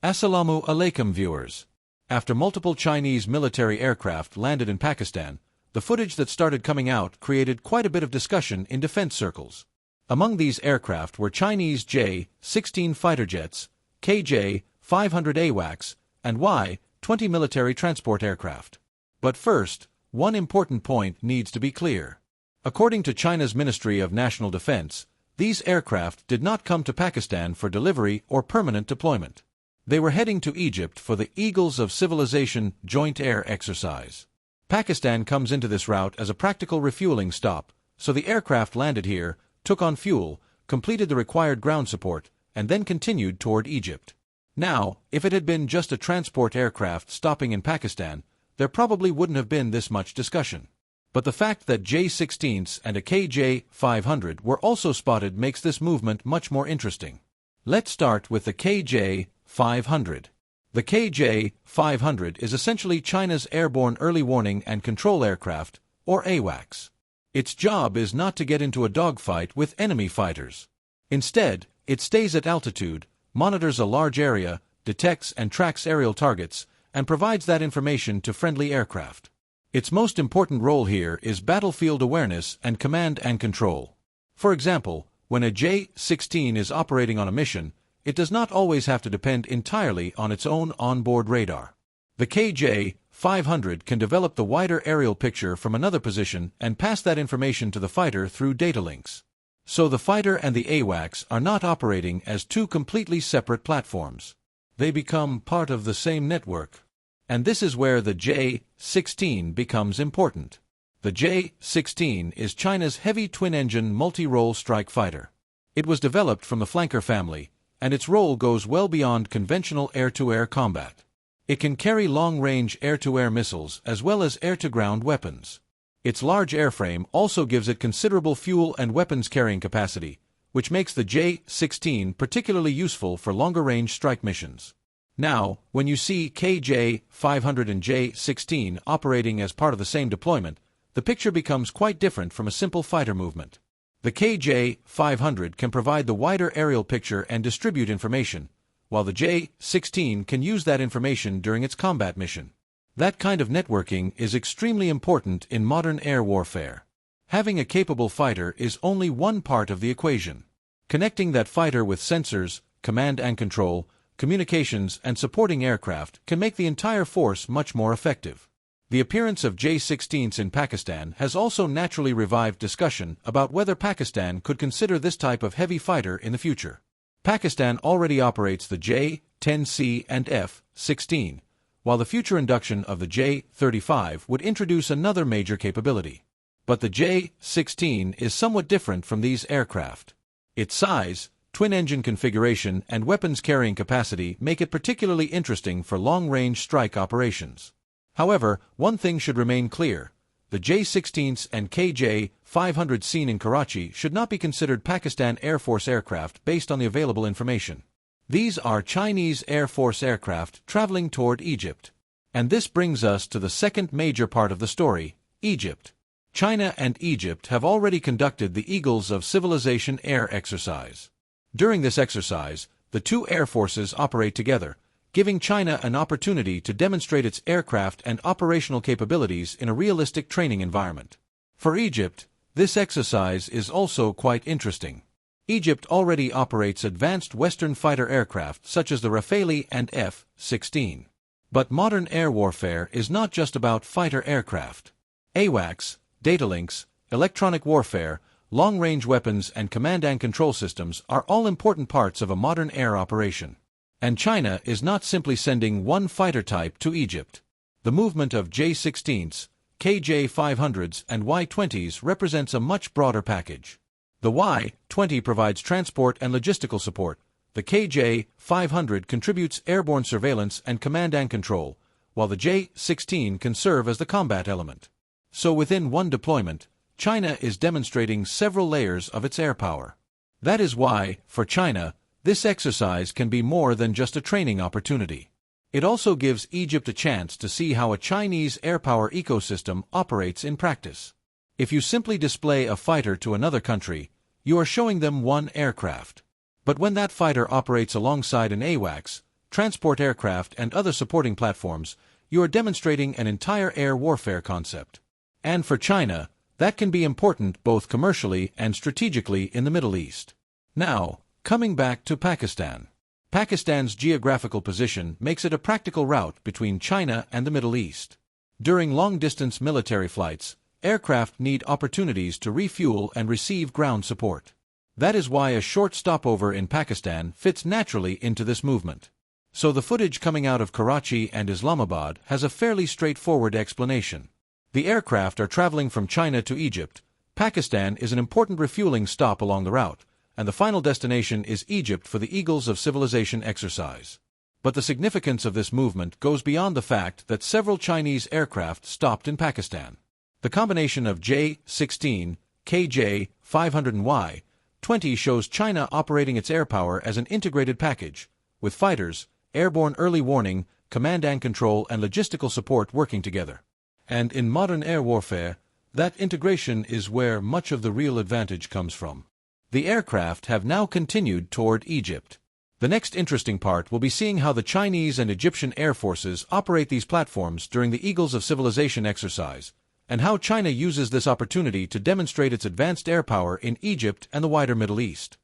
Assalamu alaikum viewers. After multiple Chinese military aircraft landed in Pakistan, the footage that started coming out created quite a bit of discussion in defense circles. Among these aircraft were Chinese J-16 fighter jets, KJ-500 AWACS, and Y-20 military transport aircraft. But first, one important point needs to be clear. According to China's Ministry of National Defense, these aircraft did not come to Pakistan for delivery or permanent deployment. They were heading to Egypt for the Eagles of Civilization joint air exercise. Pakistan comes into this route as a practical refueling stop, so the aircraft landed here, took on fuel, completed the required ground support, and then continued toward Egypt. Now, if it had been just a transport aircraft stopping in Pakistan, there probably wouldn't have been this much discussion. But the fact that J-16s and a KJ-500 were also spotted makes this movement much more interesting. Let's start with the KJ-500. The KJ-500 is essentially China's airborne early warning and control aircraft, or AWACS. Its job is not to get into a dogfight with enemy fighters. Instead, it stays at altitude, monitors a large area, detects and tracks aerial targets, and provides that information to friendly aircraft. Its most important role here is battlefield awareness and command and control. For example, when a J-16 is operating on a mission, it does not always have to depend entirely on its own onboard radar. The KJ-500 can develop the wider aerial picture from another position and pass that information to the fighter through data links. So the fighter and the AWACS are not operating as two completely separate platforms. They become part of the same network. And this is where the J-16 becomes important. The J-16 is China's heavy twin-engine multi-role strike fighter. It was developed from the flanker family, and its role goes well beyond conventional air-to-air combat. It can carry long-range air-to-air missiles as well as air-to-ground weapons. Its large airframe also gives it considerable fuel and weapons carrying capacity, which makes the J-16 particularly useful for longer-range strike missions. Now, when you see KJ-500 and J-16 operating as part of the same deployment, the picture becomes quite different from a simple fighter movement. The KJ-500 can provide the wider aerial picture and distribute information, while the J-16 can use that information during its combat mission. That kind of networking is extremely important in modern air warfare. Having a capable fighter is only one part of the equation. Connecting that fighter with sensors, command and control, communications, and supporting aircraft can make the entire force much more effective. The appearance of J-16s in Pakistan has also naturally revived discussion about whether Pakistan could consider this type of heavy fighter in the future. Pakistan already operates the J-10C and F-16, while the future induction of the J-35 would introduce another major capability. But the J-16 is somewhat different from these aircraft. Its size, twin-engine configuration, and weapons carrying capacity make it particularly interesting for long-range strike operations. However, one thing should remain clear. The J-16s and KJ-500 seen in Karachi should not be considered Pakistan Air Force aircraft based on the available information. These are Chinese Air Force aircraft traveling toward Egypt. And this brings us to the second major part of the story, Egypt. China and Egypt have already conducted the Eagles of Civilization air exercise. During this exercise, the two air forces operate together, giving China an opportunity to demonstrate its aircraft and operational capabilities in a realistic training environment. For Egypt, this exercise is also quite interesting. Egypt already operates advanced Western fighter aircraft such as the Rafale and F-16. But modern air warfare is not just about fighter aircraft. AWACS, data links, electronic warfare, long-range weapons and command and control systems are all important parts of a modern air operation. And China is not simply sending one fighter type to Egypt. The movement of J-16s, KJ-500s and Y-20s represents a much broader package. The Y-20 provides transport and logistical support. The KJ-500 contributes airborne surveillance and command and control, while the J-16 can serve as the combat element. So within one deployment, China is demonstrating several layers of its air power. That is why, for China, this exercise can be more than just a training opportunity. It also gives Egypt a chance to see how a Chinese air power ecosystem operates in practice. If you simply display a fighter to another country, you are showing them one aircraft. But when that fighter operates alongside an AWACS, transport aircraft, and other supporting platforms, you are demonstrating an entire air warfare concept. And for China, that can be important both commercially and strategically in the Middle East. Now, coming back to Pakistan. Pakistan's geographical position makes it a practical route between China and the Middle East. During long-distance military flights, aircraft need opportunities to refuel and receive ground support. That is why a short stopover in Pakistan fits naturally into this movement. So the footage coming out of Karachi and Islamabad has a fairly straightforward explanation. The aircraft are traveling from China to Egypt. Pakistan is an important refueling stop along the route, and the final destination is Egypt for the Eagles of Civilization exercise. But the significance of this movement goes beyond the fact that several Chinese aircraft stopped in Pakistan. The combination of J-16, KJ-500 and Y-20 shows China operating its air power as an integrated package, with fighters, airborne early warning, command and control, and logistical support working together. And in modern air warfare, that integration is where much of the real advantage comes from. The aircraft have now continued toward Egypt. The next interesting part will be seeing how the Chinese and Egyptian air forces operate these platforms during the Eagles of Civilization exercise, and how China uses this opportunity to demonstrate its advanced air power in Egypt and the wider Middle East.